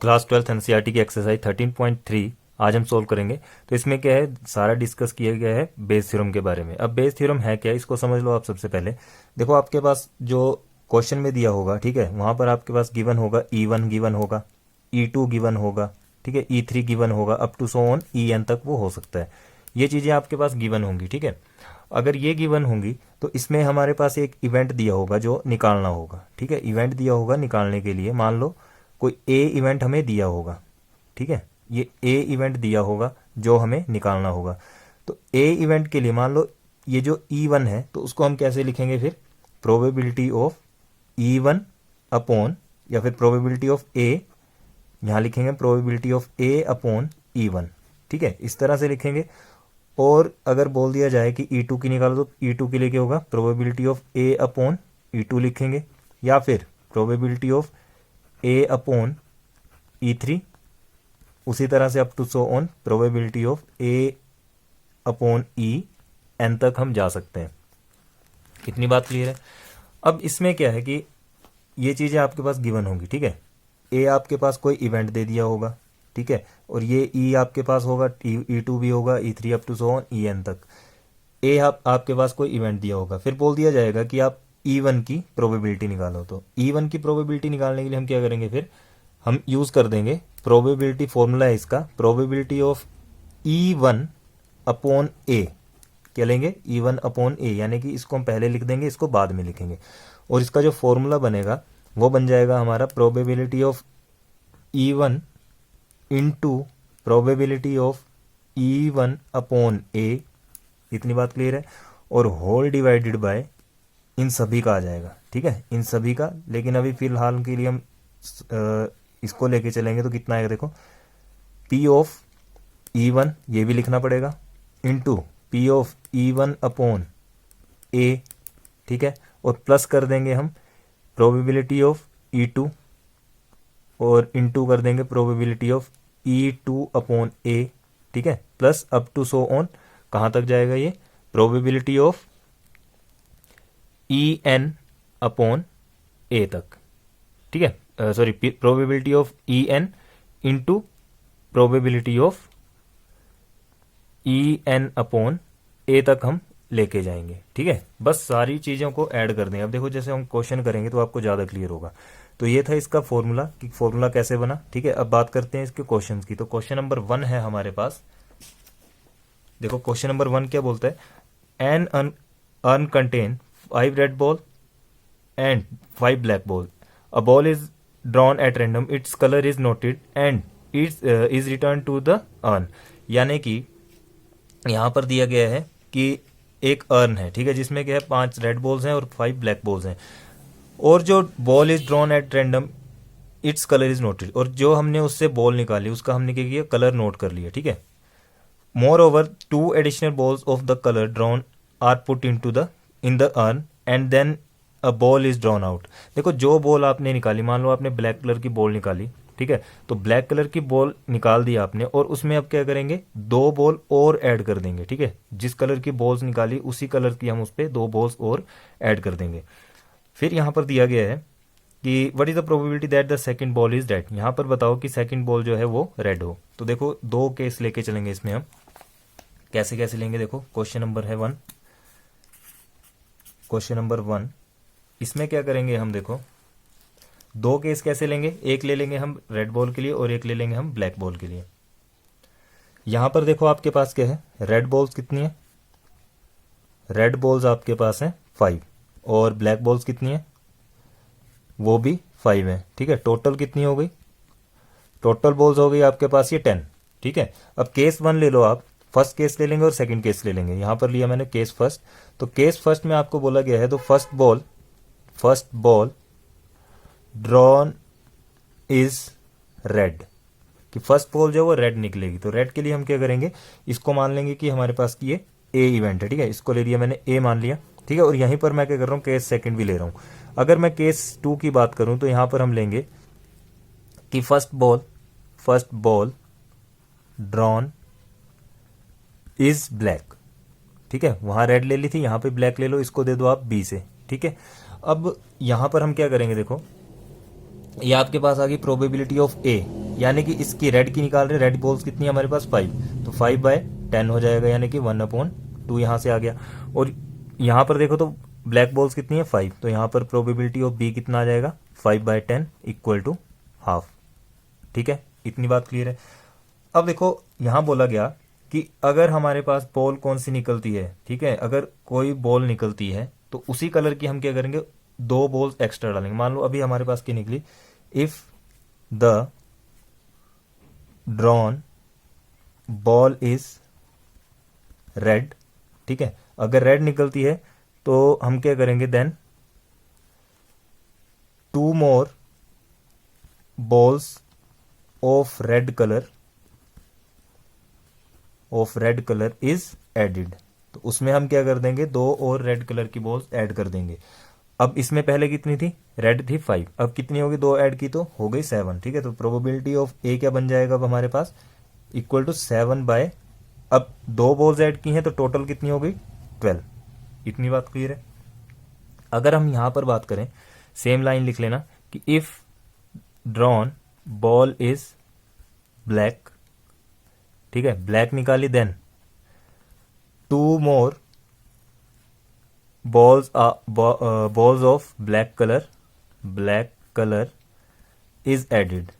Class 12th NCERT की exercise 13.3 आज हम सोल्व करेंगे। तो इसमें क्या है, सारा डिस्कस किया गया है बेस थ्योरम के बारे में। अब बेस थ्योरम है क्या, इसको समझ लो आप। सबसे पहले देखो, आपके पास जो क्वेश्चन में दिया होगा, ठीक है, वहां पर आपके पास गिवन होगा E1 गिवन होगा, E2 गिवन होगा, ठीक है, E3 गिवन होगा, up to so on En तक वो हो सकता है। ये चीजें आपके पास गिवन होंगी, ठीक है। अगर ये गिवन होंगी तो इसमें हमारे पास एक इवेंट दिया होगा जो निकालना होगा, ठीक है। इवेंट दिया होगा निकालने के लिए, मान लो कोई ए इवेंट हमें दिया होगा, ठीक है। ये ए इवेंट दिया होगा जो हमें निकालना होगा। तो ए इवेंट के लिए मान लो ये जो E1 है, तो उसको हम कैसे लिखेंगे फिर, प्रोबेबिलिटी ऑफ E1 अपॉन, या फिर प्रोबेबिलिटी ऑफ ए, यहां लिखेंगे probability of A upon E1, ठीक है, इस तरह से लिखेंगे। और अगर बोल दिया जाए कि E2 की निकालो तो E2 के लिए क्या होगा, probability of A upon E2 लिखेंगे, या फिर probability of A upon E3, उसी तरह से up to so on probability of A upon En तक हम जा सकते हैं। कितनी बात क्लियर है। अब इसमें क्या है कि ये चीजें आपके पास गिवन होंगी, ठीक है। ए आपके पास कोई इवेंट दे दिया होगा, ठीक है, और ये ई आपके पास होगा, E2 भी होगा, E3 up to so on En तक। ए आपके पास कोई इवेंट दिया होगा, फिर बोल दिया जाएगा कि आप E1 की प्रोबेबिलिटी निकालो। तो E1 की प्रोबेबिलिटी निकालने के लिए हम क्या करेंगे, फिर हम यूज कर देंगे प्रोबेबिलिटी, फॉर्मूला है इसका, प्रोबेबिलिटी ऑफ E1 अपॉन ए। क्या लेंगे, E1 अपॉन ए, यानी कि इसको हम पहले लिख देंगे, इसको बाद में लिखेंगे। और इसका जो फॉर्मूला बनेगा वो बन जाएगा हमारा probability of E1 into probability of E1 upon A. इतनी बात क्लियर है। और होल डिवाइडेड बाय इन सभी का आ जाएगा, ठीक है, इन सभी का। लेकिन अभी फिलहाल के लिए हम इसको लेके चलेंगे तो कितना आएगा, देखो, P ऑफ E1 ये भी लिखना पड़ेगा, into P of E1 upon A, ठीक है, और प्लस कर देंगे हम प्रोबेबिलिटी ऑफ E2, और इंटू कर देंगे probability of E2 upon A, ठीक है, plus up to so on, कहां तक जाएगा ये, probability of En upon A तक, ठीक है, sorry, probability of En into probability of En upon A तक हम लेके जाएंगे, ठीक है। बस सारी चीजों को ऐड कर दें। अब देखो, जैसे हम क्वेश्चन करेंगे तो आपको ज्यादा क्लियर होगा। तो ये था इसका फॉर्मूला, कि फॉर्मूला कैसे बना, ठीक है। अब बात करते हैं इसके क्वेश्चंस की। तो क्वेश्चन नंबर 1 है हमारे पास। देखो क्वेश्चन नंबर 1 क्या बोलता है, an urn contain 5 red ball and 5 black ball, a ball is drawn at random, its colour is noted and its is return to the urn. यानी कि यहां पर दिया गया है कि एक अर्न है, ठीक है, जिसमें क्या है 5 रेड बॉल्स हैं और 5 ब्लैक बॉल्स हैं, और जो ball is drawn at random, its colour is noted, और जो हमने उससे बॉल निकाली उसका हमने क्या किया, कलर नोट कर लिया, ठीक है। Moreover 2 additional balls of the colour drawn are put in the urn and then a ball is drawn out. देखो, जो बॉल आपने निकाली, मान लो आपने ब्लैक कलर की बॉल निकाली, ठीक है, तो ब्लैक कलर की बॉल निकाल दी आपने, और उसमें अब क्या करेंगे, 2 बॉल और ऐड कर देंगे, ठीक है। जिस कलर की बॉल्स निकाली उसी कलर की हम उस पर 2 बॉल्स और ऐड कर देंगे। फिर यहां पर दिया गया है कि what is the probability that the second ball is red. यहां पर बताओ कि सेकंड बॉल जो है वो रेड हो। तो देखो, 2 केस लेके चलेंगे इसमें हम। कैसे कैसे लेंगे, देखो, क्वेश्चन नंबर है 1, क्वेश्चन नंबर 1, इसमें क्या करेंगे हम, देखो 2 केस कैसे लेंगे, एक ले लेंगे हम रेड बॉल के लिए और एक ले लेंगे हम ब्लैक बॉल के लिए। यहां पर देखो आपके पास क्या है, रेड बॉल्स कितनी है, रेड बॉल्स आपके पास है 5, और ब्लैक बॉल्स कितनी है, वो भी 5 है, ठीक है। टोटल कितनी हो गई, टोटल बॉल्स हो गई आपके पास ये 10, ठीक है। अब केस 1 ले लो आप, फर्स्ट केस ले लेंगे और सेकंड केस ले लेंगे। यहां पर लिया मैंने केस फर्स्ट। तो केस फर्स्ट में आपको बोला गया है, तो first ball drawn is red, कि फर्स्ट बॉल जो है वो रेड निकलेगी। तो रेड के लिए हम क्या करेंगे, इसको मान लेंगे कि हमारे पास ये ए इवेंट है, ठीक है, इसको ले लिया मैंने, ए मान लिया, ठीक है। और यहीं पर मैं क्या कर रहा हूं, केस सेकंड भी ले रहा हूं। अगर मैं केस 2 की बात करूं तो यहां पर हम लेंगे कि first ball drawn is black, ठीक है, वहां रेड ले ली थी, यहां पे ब्लैक ले लो, इसको दे दो आप बी से, ठीक है। अब यहां पर हम क्या करेंगे, देखो ये आपके पास आ गई प्रोबेबिलिटी ऑफ ए, यानी कि इसकी रेड की निकाल रहे, रेड बॉल्स कितनी है हमारे पास 5, तो 5/10 हो जाएगा, यानी कि 1/2 यहाँ से आ गया। और यहाँ पर देखो तो ब्लैक बॉल्स कितनी है 5, तो यहाँ पर प्रोबेबिलिटी ऑफ बी कितना आ जाएगा 5/10 इक्वल टू हाफ। ठीक है, इतनी बात क्लियर है। अब देखो यहाँ बोला गया कि अगर हमारे पास बॉल कौन सी निकलती है, ठीक है, अगर कोई बॉल निकलती है तो उसी कलर की हम क्या करेंगे, 2 बॉल्स एक्स्ट्रा डालेंगे। मान लो अभी हमारे पास क्या निकली, if the drawn ball is red, ठीक है, अगर रेड निकलती है तो हम क्या करेंगे, then 2 more balls of red color is added, तो उसमें हम क्या कर देंगे, 2 और रेड कलर की बॉल्स ऐड कर देंगे। अब इसमें पहले कितनी थी, रेड थी 5, अब कितनी होगी, 2 ऐड की तो हो गई 7। ठीक है, तो प्रोबेबिलिटी ऑफ ए क्या बन जाएगा अब हमारे पास, इक्वल टू 7 अब 2 बॉल्स ऐड की हैं तो टोटल कितनी हो गई 12। इतनी बात क्लियर है। अगर हम यहां पर बात करें, सेम लाइन लिख लेना कि if drawn ball is black, ठीक है, ब्लैक निकाली, then 2 more balls of black color is added,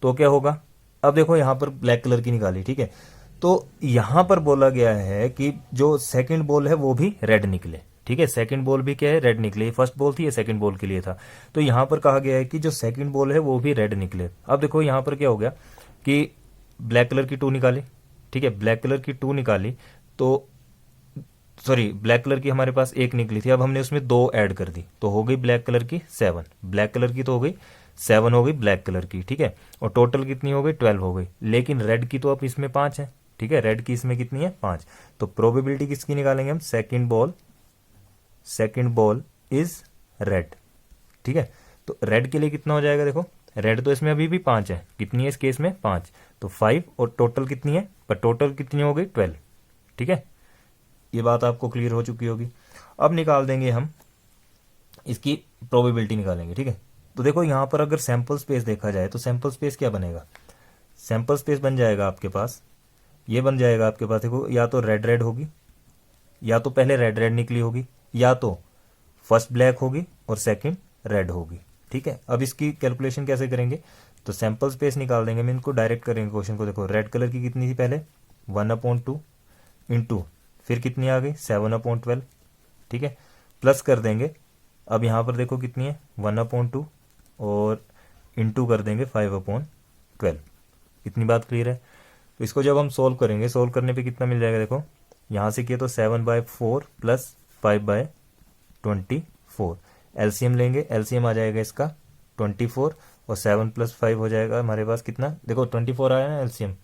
तो क्या होगा, अब देखो यहां पर ब्लैक कलर की निकाली, ठीक है, तो यहां पर बोला गया है कि जो सेकंड बॉल है वो भी रेड निकले। ठीक है, सेकंड बॉल भी क्या है, रेड निकले। फर्स्ट बॉल थी, ये सेकंड बॉल के लिए था, तो यहां पर कहा गया है कि जो सेकंड बॉल है वो भी रेड निकले। अब देखो यहां पर क्या हो गया कि ब्लैक कलर की 2 निकाली, ठीक है, ब्लैक कलर की 2 निकाली, तो सॉरी ब्लैक कलर की हमारे पास 1 निकली थी, अब हमने उसमें 2 ऐड कर दी तो हो गई ब्लैक कलर की 7, ब्लैक कलर की तो हो गई 7 हो गई ब्लैक कलर की। ठीक है, और टोटल कितनी हो गई 12 हो गई, लेकिन रेड की तो अब इसमें 5 है। ठीक है, रेड की इसमें कितनी है 5, तो प्रोबेबिलिटी किसकी निकालेंगे हम, सेकंड बॉल इज रेड। ठीक है, तो रेड के लिए कितना हो जाएगा, देखो रेड तो इसमें अभी भी 5 है, कितनी है इस केस में 5, तो 5 और टोटल कितनी है, पर टोटल कितनी हो गई 12। ठीक है, ये बात आपको क्लियर हो चुकी होगी। अब निकाल देंगे हम इसकी प्रोबेबिलिटी निकालेंगे। ठीक है, तो देखो यहां पर अगर सैंपल स्पेस देखा जाए तो सैंपल स्पेस क्या बनेगा, सैंपल स्पेस बन जाएगा आपके पास, ये बन जाएगा आपके पास, देखो या तो रेड रेड होगी, या तो पहले रेड रेड निकली होगी, या तो फर्स्ट ब्लैक होगी और सेकंड रेड होगी। ठीक है, अब इसकी कैलकुलेशन कैसे करेंगे, तो सैंपल स्पेस निकाल देंगे, हम इनको डायरेक्ट करेंगे क्वेश्चन को। देखो रेड कलर की कितनी थी पहले 1/2 इंटू फिर कितनी आ गई 7/12। ठीक है, प्लस कर देंगे, अब यहां पर देखो कितनी है 1/2 और इंटू कर देंगे 5/12। इतनी बात क्लियर है। तो इसको जब हम सोल्व करेंगे, सोल्व करने पे कितना मिल जाएगा, देखो यहां से किया तो 7/4 प्लस 5/24, एलसीएम लेंगे, एलसीएम आ जाएगा इसका 24 और 7 + 5 हो जाएगा हमारे पास कितना, देखो 24 आया ना एलसीएम,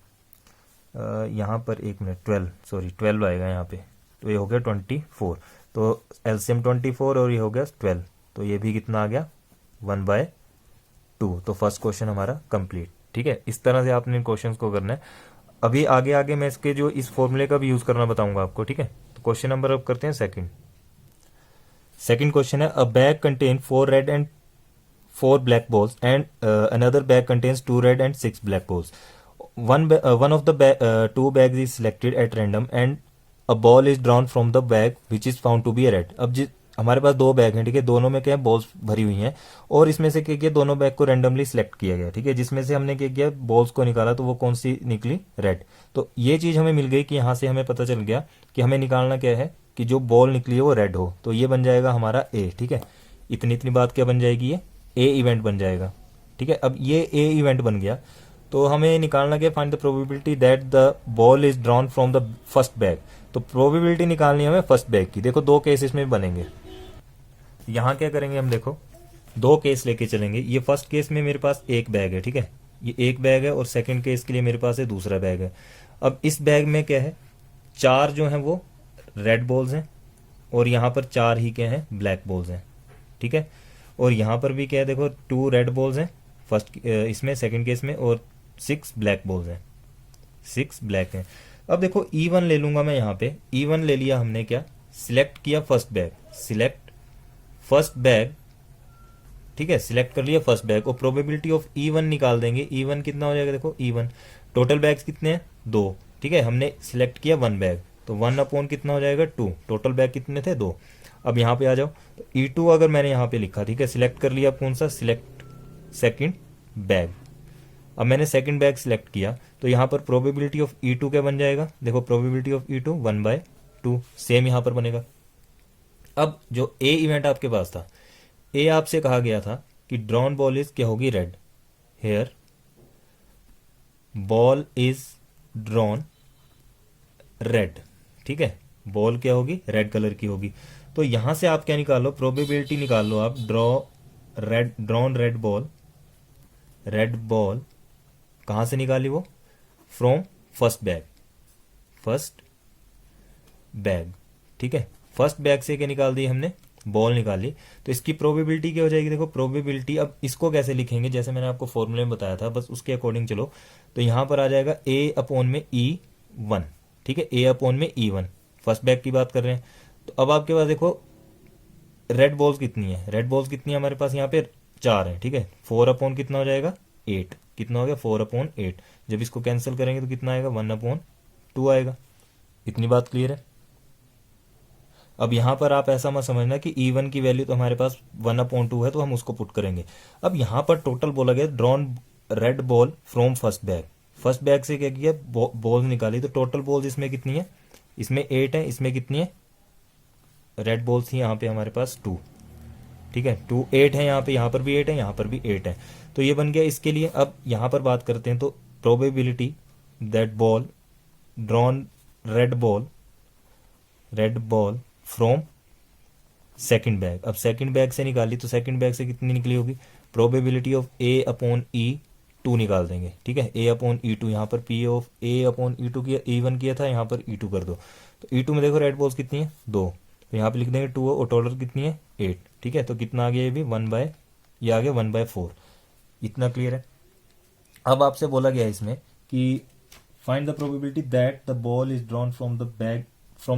यहाँ पर 1 मिनट 12 आएगा यहाँ पे, तो ये हो गया 24, तो एलसीएम 24 और ये हो गया 12, तो ये भी कितना आ गया 1/2। तो फर्स्ट क्वेश्चन हमारा कंप्लीट। ठीक है, इस तरह से आपने इन क्वेश्चंस को करना है। अभी आगे आगे मैं इसके जो इस फॉर्मूले का भी यूज करना बताऊंगा आपको। ठीक है, तो क्वेश्चन नंबर अब करते हैं सेकंड क्वेश्चन है, अ bag contain 4 red and 4 black balls and another bag contains 2 red and 6 black balls. One of the 2 bags is selected at random and a ball is drawn from the bag which is found to be a red। अब हमारे पास 2 bag हैं, ठीक है, दोनों में क्या है balls भरी हुई हैं और इसमें से क्या किया, दोनों बैग को रैंडमली सिलेक्ट किया गया। ठीक है, जिसमें से हमने क्या किया बॉल्स को निकाला तो वो कौन सी निकली, रेड। तो ये चीज हमें मिल गई कि यहाँ से हमें पता चल गया कि हमें निकालना क्या है कि जो बॉल निकली है वो रेड हो, तो ये बन जाएगा हमारा ए। ठीक है, इतनी बात क्या बन जाएगी, ये ए इवेंट बन जाएगा। ठीक है, अब ये ए इवेंट बन गया तो हमें निकालना क्या, find the probability that the ball is drawn from the first bag. तो प्रोबेबिलिटी निकालनी है हमें फर्स्ट बैग की। देखो 2 केसेस में बनेंगे, यहां क्या करेंगे हम, देखो 2 केस लेके चलेंगे। ये फर्स्ट केस में मेरे पास 1 बैग है, ठीक है, ये 1 बैग है और सेकंड केस के लिए मेरे पास है दूसरा बैग है। अब इस बैग में क्या है, 4 जो है वो रेड बॉल्स हैं और यहां पर 4 ही क्या है ब्लैक बॉल्स हैं। ठीक है, और यहां पर भी क्या है, देखो 2 रेड बॉल्स हैं फर्स्ट इसमें, सेकंड केस में, और 6 ब्लैक बॉल्स हैं, 6 ब्लैक हैं। अब देखो E1 ले लूंगा मैं, यहाँ पे E1 ले लिया हमने, क्या सिलेक्ट किया first bag, select first bag ठीक है, सिलेक्ट कर लिया फर्स्ट बैग और प्रोबेबिलिटी ऑफ E1 निकाल देंगे। E1 कितना हो जाएगा, देखो E1 टोटल बैग्स कितने हैं, 2। ठीक है, हमने सिलेक्ट किया 1 बैग, तो 1 अपॉन कितना हो जाएगा 2, टोटल बैग कितने थे 2। अब यहाँ पे आ जाओ, तो E2 अगर मैंने यहाँ पे लिखा, ठीक है, सिलेक्ट कर लिया कौन सा, सिलेक्ट सेकंड बैग। अब मैंने सेकंड बैग सिलेक्ट किया, तो यहाँ पर प्रोबेबिलिटी ऑफ E2 क्या बन जाएगा, देखो प्रोबेबिलिटी ऑफ E2 1/2, सेम यहाँ पर बनेगा। अब जो ए इवेंट आपके पास था, ए आपसे कहा गया था कि ड्रॉन बॉल इज क्या होगी, red. Here ball is drawn red. ठीक है, बॉल क्या होगी, रेड कलर की होगी। तो यहां से आप क्या निकालो, प्रोबेबिलिटी निकाल लो आप, ड्रॉन रेड बॉल कहां से निकाली वो, फ्रॉम फर्स्ट बैग। ठीक है, फर्स्ट बैग से क्या निकाल दी हमने, बॉल निकाली। तो इसकी प्रोबेबिलिटी क्या हो जाएगी, देखो प्रोबेबिलिटी, अब इसको कैसे लिखेंगे, जैसे मैंने आपको फॉर्मूले में बताया था, बस उसके अकॉर्डिंग चलो। तो यहां पर आ जाएगा ए अपॉन में E1। ठीक है, ए अपॉन में E1, फर्स्ट बैग की बात कर रहे हैं। तो अब आपके पास देखो रेड बॉल्स कितनी है, रेड बॉल्स कितनी है हमारे पास यहाँ पे 4 है। ठीक है, 4 अपॉन कितना हो जाएगा 8, कितना हो गया 4/8। जब इसको कैंसिल करेंगे तो कितना आएगा 1/2 आएगा। इतनी बात क्लियर है। अब यहां पर आप ऐसा मत समझना कि E1 की वैल्यू तो हमारे पास 1/2 है तो हम उसको पुट करेंगे। अब यहां पर टोटल बोला गया drawn red ball from first bag, first bag से क्या किया, बॉल निकाली। तो टोटल बॉल्स इसमें कितनी है, इसमें 8 है, इसमें कितनी है, रेड बॉल्स थी यहाँ पे हमारे पास 2। ठीक है, 2 8 है यहाँ पर भी 8 है, यहाँ पर भी 8 है। तो ये बन गया इसके लिए। अब यहाँ पर बात करते हैं, तो probability that ball drawn red ball from second bag. अब सेकंड बैग से निकाली, तो सेकंड बैग से कितनी निकली होगी, प्रोबेबिलिटी ऑफ A/E2 निकाल देंगे। ठीक है, A/E2, यहाँ पर P ऑफ A/E2 किया, E1 किया था, यहाँ पर E2 कर दो। तो E2 में देखो रेड बॉल्स कितनी है 2, तो यहाँ पे लिख देंगे 2 और टोटल कितनी है 8। ठीक है, तो कितना आ गया, ये भी ये आ गया 1/4। इतना क्लियर है। अब आपसे बोला गया है इसमें कि find the probability that the ball is drawn from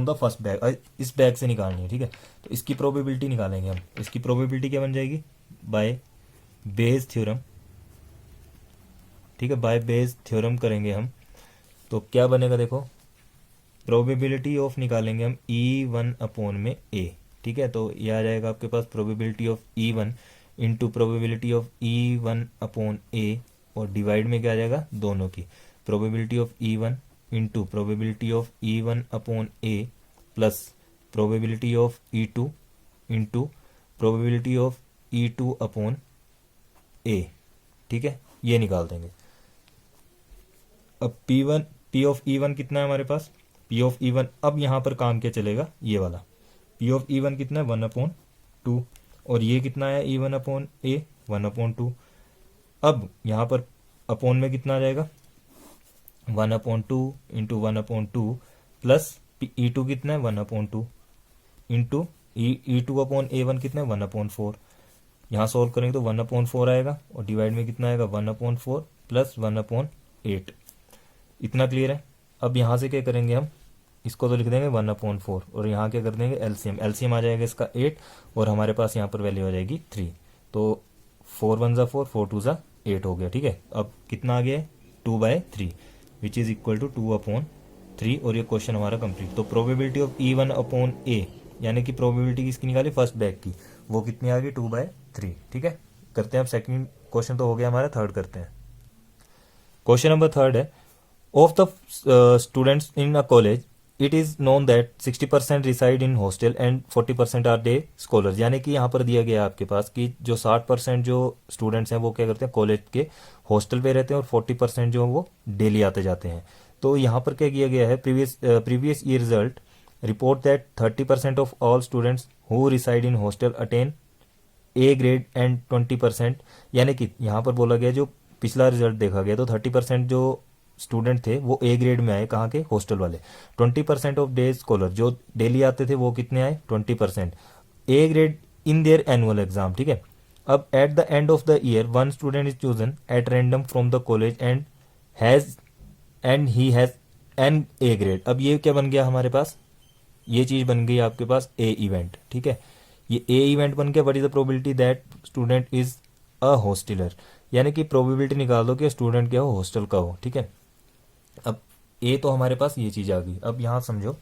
the first bag, इस बैग से निकालनी है। ठीक है, तो इसकी प्रोबेबिलिटी निकालेंगे हम। इसकी प्रोबेबिलिटी क्या बन जाएगी, बाय बेज थ्योरम। ठीक है, बाय बेज थ्योरम करेंगे हम, तो क्या बनेगा, देखो प्रोबेबिलिटी ऑफ निकालेंगे हम E1 अपॉन में A। ठीक है, तो ये आ जाएगा आपके पास probability of E1 into probability of E1 upon A, और डिवाइड में क्या आ जाएगा, दोनों की probability of E1 into probability of E1 upon A plus probability of E2 into probability of E2 upon A। ठीक है, ये निकाल देंगे। अब P ऑफ E1 कितना है हमारे पास, P ऑफ E1, अब यहां पर काम क्या चलेगा, ये वाला P ऑफ E1 कितना है 1/2, और ये कितना है E1 अपॉन A 1/2। अब यहां पर अपॉन में कितना आ जाएगा 1/2 इंटू 1/2 प्लस E2 कितना है 1/2 इंटू E2 अपॉन A1 कितना है 1/4। यहाँ सॉल्व करेंगे तो 1/4 आएगा, और डिवाइड में कितना आएगा 1/4 प्लस 1/8। इतना क्लियर है। अब यहाँ से क्या करेंगे हम, इसको तो लिख देंगे 1/4, और यहाँ क्या कर देंगे एलसीएम आ जाएगा इसका 8, और हमारे पास यहाँ पर वैल्यू आ जाएगी 3। तो 4 1 ज़ा 4, 4 2 ज़ा 8 हो गया। ठीक है, अब कितना आ गया है 2/3 विच इज इक्वल टू 2/3, और ये क्वेश्चन हमारा कंप्लीट। तो probability of E1 upon A, यानी कि प्रोबेबिलिटी किसकी निकाली, फर्स्ट बैग की, वो कितनी आ गई 2/3। ठीक है, करते हैं अब सेकंड क्वेश्चन, तो हो गया हमारा, थर्ड करते हैं। क्वेश्चन नंबर थर्ड है, of the students in a college it is known that 60% reside in hostel and 40% are day scholars. यानी कि यहाँ पर दिया गया है आपके पास कि जो 60% जो स्टूडेंट्स हैं वो क्या करते हैं, कॉलेज के हॉस्टल पे रहते हैं, और 40% जो वो डेली आते जाते हैं। तो यहाँ पर क्या किया गया है, previous year result report that 30% of all students who reside in hostel attain A grade and 20%, यानी कि यहाँ पर बोला गया जो पिछला रिजल्ट देखा गया तो 30% जो स्टूडेंट थे वो A ग्रेड में आए, कहाँ के, हॉस्टल वाले। 20% ऑफ डे स्कॉलर जो डेली आते थे वो कितने आए, 20% A grade in their annual exam. ठीक है, अब at the end of the year one student is chosen at random from the college and he has an A grade. अब ये क्या बन गया हमारे पास, ये चीज बन गई आपके पास A इवेंट। ठीक है, ये ए इवेंट बन गया। What is the probability that student is a hosteller, यानी कि प्रोबेबिलिटी निकाल दो कि स्टूडेंट क्या हो, हॉस्टल का हो। ठीक है, अब ए तो हमारे पास ये चीज़ आ गई। अब यहाँ समझो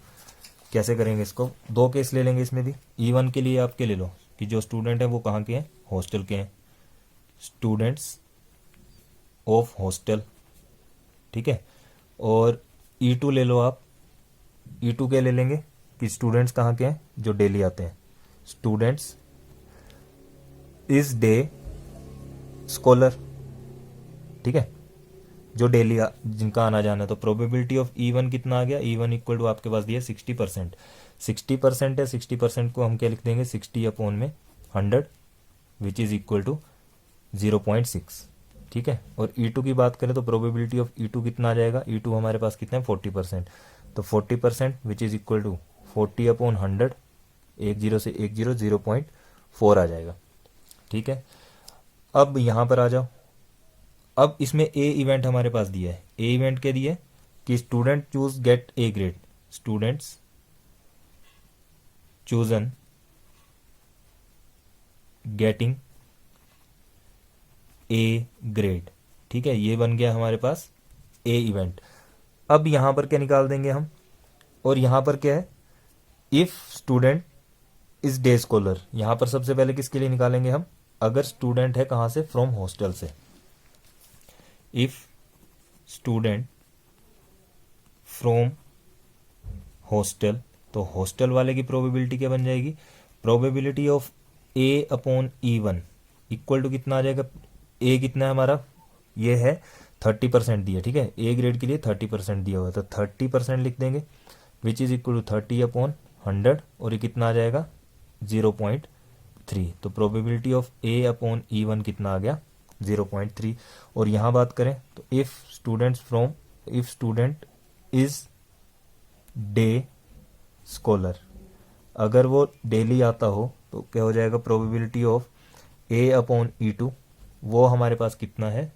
कैसे करेंगे इसको। दो केस ले लेंगे इसमें भी। E1 के लिए आप क्या ले लो कि जो स्टूडेंट हैं वो कहाँ के हैं, हॉस्टल के हैं, स्टूडेंट्स ऑफ हॉस्टल। ठीक है, और E2 ले लो आप। E2 के ले लेंगे कि स्टूडेंट्स कहाँ के हैं, जो डेली आते हैं, स्टूडेंट्स इज डे स्कॉलर। ठीक है, जो डेली जिनका आना जाना है। तो प्रोबेबिलिटी ऑफ E1 कितना आ गया, E1 इक्वल टू आपके पास दिया 60%। 60% है, 60% को हम क्या लिख देंगे, 60 अपॉन में 100 विच इज इक्वल टू 0.6। ठीक है, और E2 की बात करें तो प्रोबेबिलिटी ऑफ E2 कितना आ जाएगा, E2 हमारे पास कितना है 40%। तो 40% which is equal to 40 upon 100, 10 से 10 0.4 आ जाएगा। ठीक है, अब यहाँ पर आ जाओ। अब इसमें ए इवेंट हमारे पास दिया है। ए इवेंट क्या दिया है कि student choose gate A grade, students chosen getting A grade. ठीक है, ये बन गया हमारे पास ए इवेंट। अब यहां पर क्या निकाल देंगे हम, और यहां पर क्या है, if student is day scholar. यहां पर सबसे पहले किसके लिए निकालेंगे हम, अगर स्टूडेंट है कहां से, फ्रॉम हॉस्टल से। इफ स्टूडेंट फ्रॉम हॉस्टल, तो हॉस्टल वाले की प्रोबेबिलिटी क्या बन जाएगी, probability of A upon E1 equal to कितना आ जाएगा, ए कितना है हमारा, ये है 30% दिया। ठीक है, ए ग्रेड के लिए 30% दिया हुआ है, तो 30% लिख देंगे which is equal to 30 upon 100, और ये कितना आ जाएगा 0.3। तो probability of A upon E1 कितना आ गया 0.3। और यहाँ बात करें तो if student is day scholar, अगर वो डेली आता हो तो क्या हो जाएगा, probability of A upon E2 वो हमारे पास कितना है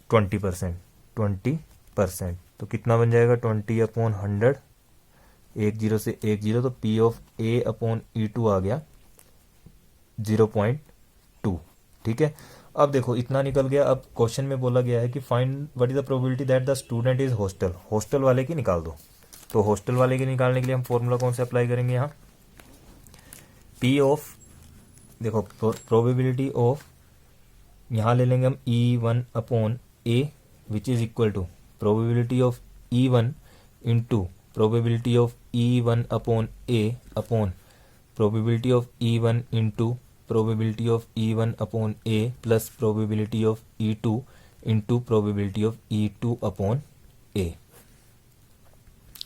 20%। 20%, तो कितना बन जाएगा 20 अपॉन 100, 10 से 10, तो P of A upon E2 आ गया 0.2। ठीक है, अब देखो इतना निकल गया। अब क्वेश्चन में बोला गया है कि find what is the probability that the student is hostel, hostel वाले की निकाल दो। तो हॉस्टल वाले की निकालने के लिए हम फॉर्मूला कौन से अप्लाई करेंगे, यहाँ P ऑफ, देखो प्रोबेबिलिटी ऑफ, यहाँ ले लेंगे हम E1 upon A which is equal to probability of E1 into probability of E1 upon A upon probability of E1 into probability of E1 upon A plus probability of E2 into probability of E2 upon A.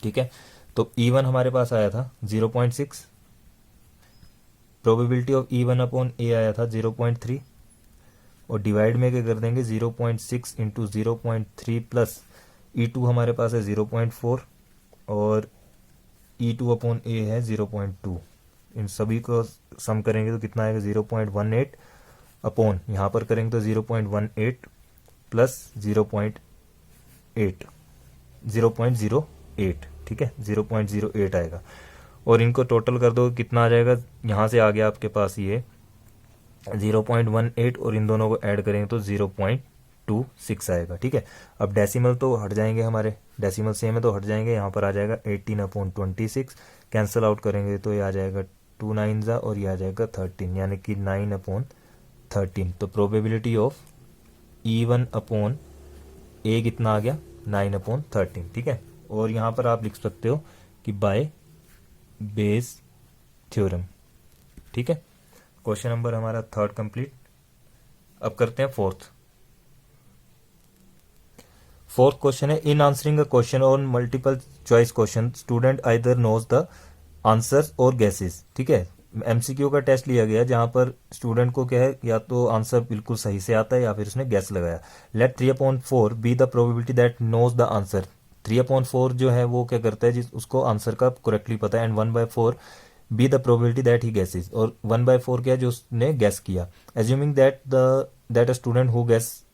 ठीक है, तो E1 हमारे पास आया था 0.6, probability of E1 upon ए आया था 0.3, और divide में क्या कर देंगे 0.6 इंटू 0.3 प्लस E2 हमारे पास है 0.4 और E2 अपॉन ए है 0.2। इन सभी को सम करेंगे तो कितना आएगा 0.18 अपॉन, यहाँ पर करेंगे तो 0.18 प्लस 0.08। ठीक है, 0.08 आएगा, और इनको टोटल कर दो कितना आ जाएगा, यहाँ से आ गया आपके पास ये 0.18, और इन दोनों को ऐड करेंगे तो 0.26 आएगा। ठीक है, अब डेसिमल तो हट जाएंगे, हमारे डेसिमल सेम है तो हट जाएंगे। यहाँ पर आ जाएगा 18 अपॉन 26, कैंसिल आउट करेंगे तो ये आ जाएगा 2 9 और ये आ जाएगा 13, यानी कि 9 अपॉन 13। तो probability of E1 upon A कितना आ गया 9 अपॉन 13। ठीक है, और यहाँ पर आप लिख सकते हो कि बाय बेस थ्योरम। ठीक है, क्वेश्चन नंबर हमारा 3 कंप्लीट। अब करते हैं फोर्थ क्वेश्चन है, in answering a question on multiple choice question student either knows the answers और गेसेस। ठीक है, MCQ का टेस्ट लिया गया जहां पर स्टूडेंट को क्या है, या तो आंसर बिल्कुल सही से आता है या फिर उसने गैस लगाया। Let 3/4 be the probability that knows the answer. 3/4 जो है वो क्या करता है, जिस उसको आंसर का करेक्टली पता है, and 1/4 be the probability that he guesses, और 1/4 क्या है जो उसने गैस किया। Assuming that a student who guess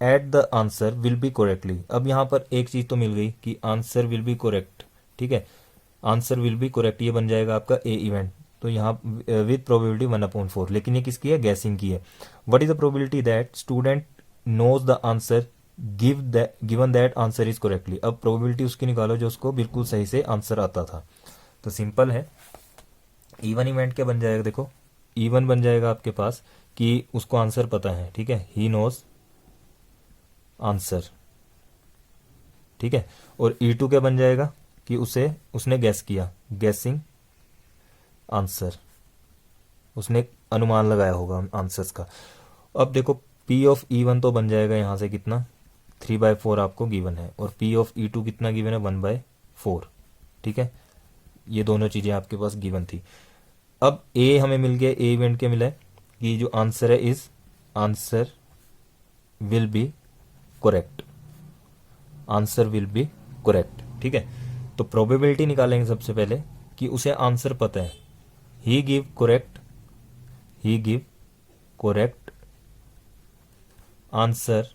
at the answer will be correctly. अब यहाँ पर एक चीज तो मिल गई कि आंसर विल बी करेक्ट। ठीक है, आंसर विल बी करेक्ट, ये बन जाएगा आपका ए इवेंट। तो यहाँ विद प्रोबेबिलिटी 1/4, लेकिन ये किसकी है, गैसिंग की है। What is the probability that student knows the answer given that answer is correctly. अब प्रोबेबिलिटी उसकी निकालो जो उसको बिल्कुल सही से आंसर आता था। तो सिंपल है, इवन इवेंट क्या बन जाएगा, देखो इवन बन जाएगा आपके पास कि उसको आंसर पता है, ठीक है, ही नोज आंसर, ठीक है। और E2 क्या बन जाएगा कि उसने गैस किया, गैसिंग आंसर, उसने अनुमान लगाया होगा आंसर्स का। अब देखो P ऑफ E1 तो बन जाएगा यहाँ से कितना, 3/4 आपको गिवन है, और P ऑफ E2 कितना गिवन है, 1/4, ठीक है। ये दोनों चीजें आपके पास गिवन थी। अब ए हमें मिल गया, ए इवेंट क्या मिला है कि जो आंसर है is answer will B correct, answer will B correct, ठीक है। तो प्रोबेबिलिटी निकालेंगे सबसे पहले कि उसे आंसर पता है, he give correct answer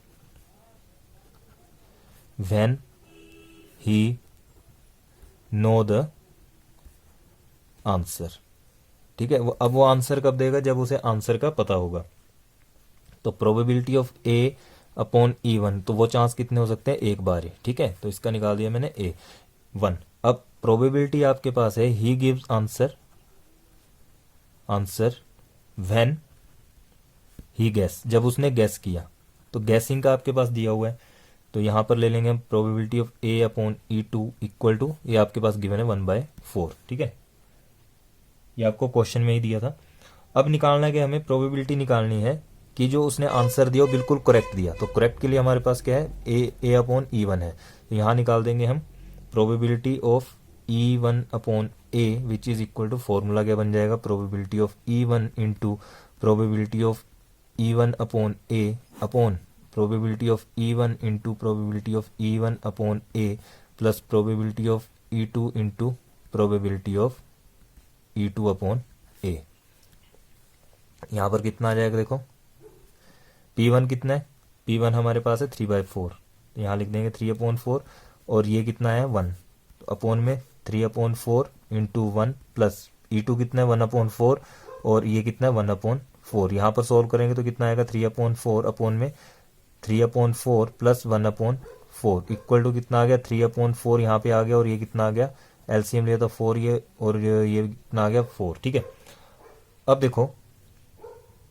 when he know the answer, ठीक है। अब वो आंसर कब देगा, जब उसे आंसर का पता होगा। तो probability of A upon E1, तो वो चांस कितने हो सकते हैं, एक बार ही, ठीक है। तो इसका निकाल दिया मैंने ए 1। अब प्रोबेबिलिटी आपके पास है he gives answer when he gas, जब उसने गैस किया। तो गैसिंग का आपके पास दिया हुआ है, तो यहां पर ले लेंगे हम probability of A upon E2 equal to, ये आपके पास गिवन है 1/4, ठीक है। ये आपको क्वेश्चन में ही दिया था। अब निकालना है कि हमें प्रोबेबिलिटी निकालनी है कि जो उसने आंसर दिया वो बिल्कुल करेक्ट दिया। तो करेक्ट के लिए हमारे पास क्या है, ए अपॉन E1 है, तो यहाँ निकाल देंगे हम probability of E1 upon A which is equal to, formula क्या बन जाएगा, probability of E1 into probability of E1 upon A upon probability of E1 into probability of E1 upon A plus probability of E2 into probability of E2 upon A. यहां पर कितना आ जाएगा, देखो P1 कितना है, P1 हमारे पास है 3/4, तो यहाँ लिख देंगे 3/4, और ये कितना है 1, तो अपोन में 3/4 इंटू 1 प्लस E2 कितना है 1/4, और ये कितना है 1/4। यहाँ पर सोल्व करेंगे तो कितना आएगा 3/4 अपोन में 3/4 प्लस 1/4 इक्वल टू कितना आ गया 3/4, यहाँ पे आ गया, और ये कितना आ गया, एलसीएम लिया तो 4, ये और ये कितना आ गया 4, ठीक है। अब देखो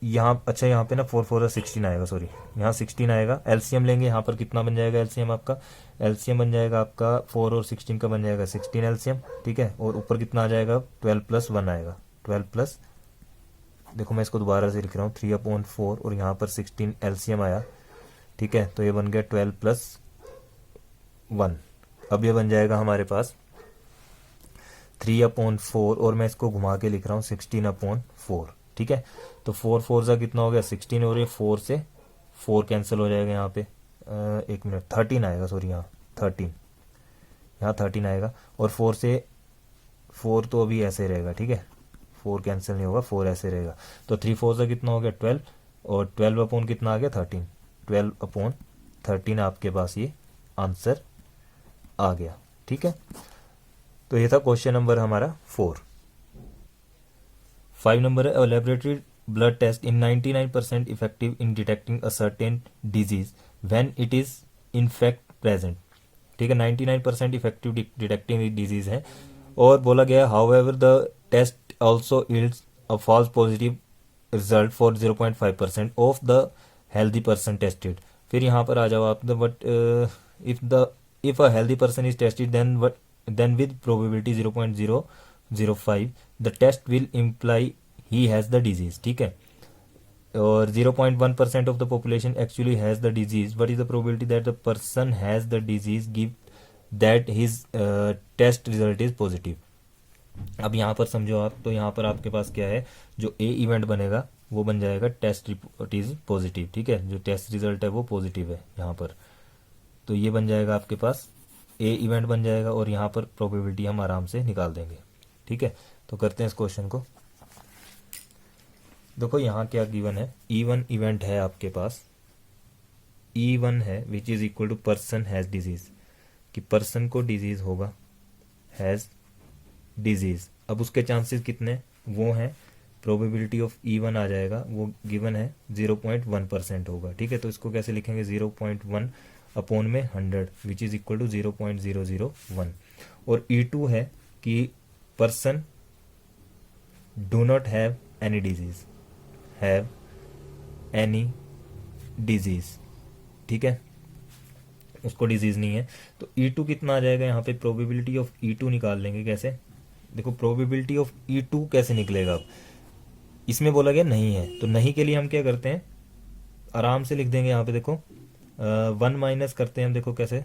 यहाँ, अच्छा यहाँ पे ना 4 16 आएगा, सॉरी यहाँ 16 आएगा, एलसीएम लेंगे, यहाँ पर कितना बन जाएगा एलसीएम आपका, एलसीएम बन जाएगा आपका 4 और 16 का बन जाएगा 16 एलसीएम, ठीक है। और ऊपर कितना आ जाएगा 12 प्लस 1 आएगा, 12 प्लस, देखो मैं इसको दोबारा से लिख रहा हूँ 3/4 और यहाँ पर 16 एलसीएम आया, ठीक है। तो ये बन गया 12 प्लस 1। अब ये बन जाएगा हमारे पास 3/4, और मैं इसको घुमा के लिख रहा हूँ 16/4, ठीक है। तो 4 4 सा कितना हो गया 16, और ये 4 से 4 कैंसिल हो जाएगा, यहाँ पे 1 मिनट 13 आएगा, सॉरी यहाँ 13, यहाँ 13 आएगा, और 4 से 4 तो अभी ऐसे रहेगा, ठीक है, 4 कैंसिल नहीं होगा, 4 ऐसे रहेगा। तो 3 4 सा कितना हो गया 12, और 12 अपॉन कितना आ गया 13, 12/13 आपके पास ये आंसर आ गया, ठीक है। तो ये था क्वेश्चन नंबर हमारा 4। 5 नंबर है, laboratory blood test in 99% effective in detecting a certain disease when it is in fact present, ठीक है। 99% इफेक्टिव डिटेक्टिंग डिजीज है, और बोला गया however the test also yields a false positive result for 0.5% of the healthy person tested. फिर यहाँ पर आ जाओ आप, if a healthy person is tested then with probability 0.005 the test will imply he has the disease, ठीक है। और 0.1% of the population actually has the disease. What is the probability that the person has the disease give that his test result is positive? अब यहाँ पर समझो आप, तो यहाँ पर आपके पास क्या है, जो ए इवेंट बनेगा वो बन जाएगा टेस्ट रिपोर्ट इज पॉजिटिव, ठीक है, जो टेस्ट रिजल्ट है वो पॉजिटिव है यहाँ पर, तो ये बन जाएगा आपके पास ए इवेंट बन जाएगा, और यहाँ पर प्रोबेबिलिटी हम आराम से निकाल देंगे, ठीक है। तो करते हैं इस क्वेश्चन को। देखो यहाँ क्या गिवन है, E1 इवेंट है आपके पास, E1 है which is equal to person has disease, कि पर्सन को डिजीज होगा, हैज डिजीज। अब उसके चांसेस कितने, वो है प्रोबेबिलिटी ऑफ E1 आ जाएगा, वो गिवन है 0.1% होगा। ठीक है, तो इसको कैसे लिखेंगे 0.1 अपॉन में 100 विच इज इक्वल टू 0.001। और E2 है कि person do not have any disease, have any disease. ठीक है, उसको डिजीज नहीं है। तो E2 कितना आ जाएगा, यहाँ पे प्रोबेबिलिटी ऑफ E2 निकाल लेंगे। कैसे, देखो प्रोबेबिलिटी ऑफ E2 कैसे निकलेगा। अब इसमें बोला गया नहीं है, तो नहीं के लिए हम क्या करते हैं, आराम से लिख देंगे। यहाँ पे देखो 1 माइनस करते हैं हम। देखो कैसे,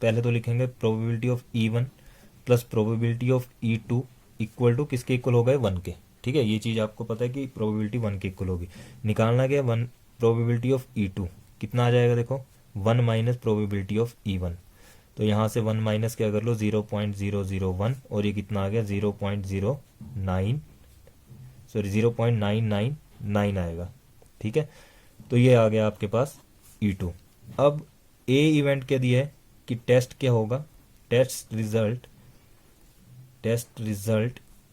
पहले तो लिखेंगे probability of E1 plus probability of E2 equal to किसके इक्वल हो गए 1 के। ठीक है, ये चीज़ आपको पता है कि प्रोबेबिलिटी 1 के इक्वल होगी। निकालना क्या, 1 प्रोबेबिलिटी ऑफ E2 कितना आ जाएगा, देखो 1 माइनस प्रोबेबिलिटी ऑफ E1। तो यहाँ से 1 माइनस क्या कर लो 0.001, और ये कितना आ गया 0.09, सॉरी 0.999 आएगा। ठीक है, तो ये आ गया आपके पास E2। अब ए इवेंट क्या दिया है कि टेस्ट क्या होगा, टेस्ट रिजल्ट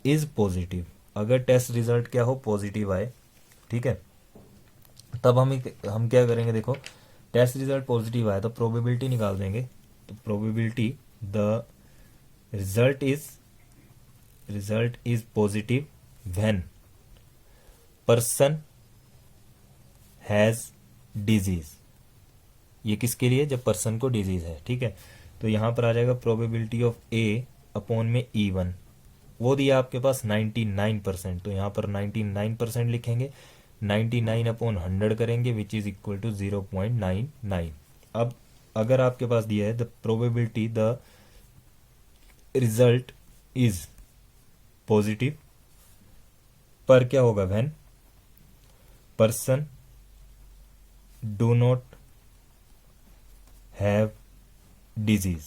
इज पॉजिटिव। अगर टेस्ट रिजल्ट क्या हो, पॉजिटिव आए, ठीक है, तब हम क्या करेंगे, देखो टेस्ट रिजल्ट पॉजिटिव आया तो प्रोबेबिलिटी निकाल देंगे। तो probability the result is positive when person has disease. ये किसके लिए, जब पर्सन को डिजीज है। ठीक है, तो यहां पर आ जाएगा प्रोबेबिलिटी ऑफ ए अपॉन में E1, वो दिया आपके पास 99%। तो यहां पर 99% लिखेंगे, 99 अपॉन 100 करेंगे विच इज इक्वल टू 0.99। अब अगर आपके पास दिया है the probability the result is positive, पर क्या होगा when person do not have disease.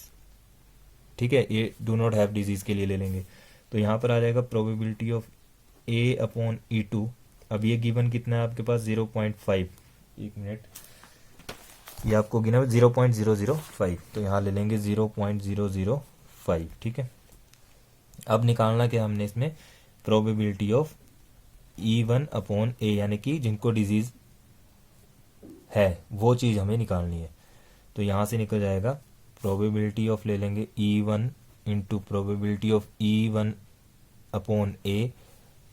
ठीक है, ये डू नॉट हैव डिजीज के लिए ले लेंगे। तो यहां पर आ जाएगा probability of A upon E2। अब ये गिवन कितना है आपके पास 0.5, एक मिनट, ये आपको गिना 0.005, तो यहाँ ले लेंगे 0.005। ठीक है, अब निकालना क्या हमने इसमें, प्रोबेबिलिटी ऑफ E1 अपॉन ए, यानी कि जिनको डिजीज है वो चीज हमें निकालनी है। तो यहां से निकल जाएगा प्रोबेबिलिटी ऑफ, ले लेंगे E1 into probability of E1 upon A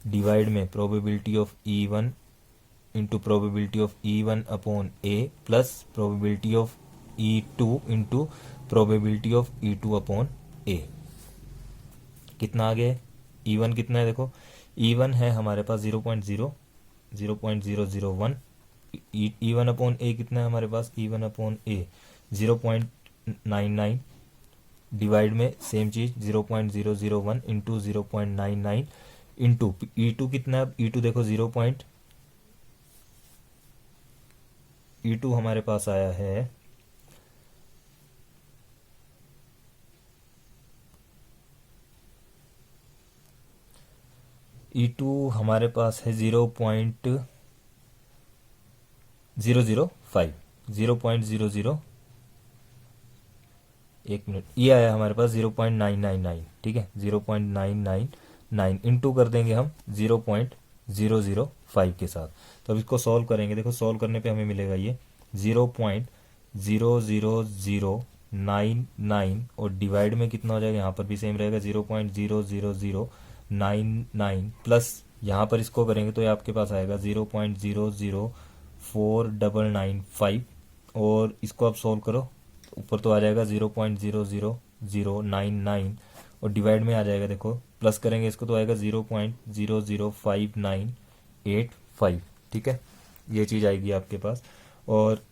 divide में probability of E1 into probability of E1 upon A plus probability of E2 into probability of E2 upon A. कितना आ गया, E1 कितना है, देखो E1 है हमारे पास 0.001, E1 अपॉन ए कितना है हमारे पास, E1 अपॉन ए 0.99 डिवाइड में सेम चीज 0.001 इंटू 0.99 इंटू E2 कितना है, E2 देखो E2 हमारे पास आया है E2 हमारे पास है 0.005, 0.00, एक मिनट, ये आया हमारे पास 0.999। ठीक है, 0.999 इंटू कर देंगे हम 0.005 के साथ। तो अब इसको सॉल्व करेंगे, देखो सॉल्व करने पे हमें मिलेगा ये 0.00099 और डिवाइड में कितना हो जाएगा, यहाँ पर भी सेम रहेगा 0.00099 प्लस यहाँ पर इसको करेंगे तो ये आपके पास आएगा 0.004995 और इसको आप सॉल्व करो, ऊपर तो आ जाएगा 0.00099 और डिवाइड में आ जाएगा, देखो प्लस करेंगे इसको तो आएगा 0.00598 ठीक है, ये चीज़ आएगी आपके पास। और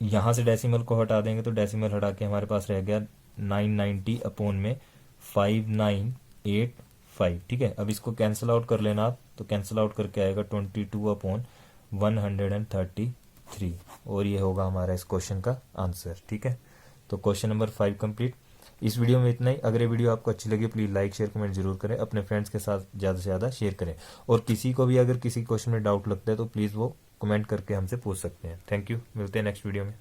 यहाँ से डेसिमल को हटा देंगे तो डेसिमल हटा के हमारे पास रह गया 990 अपॉन में 5985। ठीक है, अब इसको कैंसिल आउट कर लेना आप, तो कैंसिल आउट करके आएगा 22 अपॉन 133 और ये होगा हमारा इस क्वेश्चन का आंसर। ठीक है, तो क्वेश्चन नंबर 5 कंप्लीट। इस वीडियो में इतना ही। अगर ये वीडियो आपको अच्छी लगी प्लीज़ लाइक शेयर कमेंट जरूर करें, अपने फ्रेंड्स के साथ ज़्यादा से ज़्यादा शेयर करें और किसी को भी अगर किसी क्वेश्चन में डाउट लगता है तो प्लीज़ वो कमेंट करके हमसे पूछ सकते हैं। थैंक यू, मिलते हैं नेक्स्ट वीडियो में।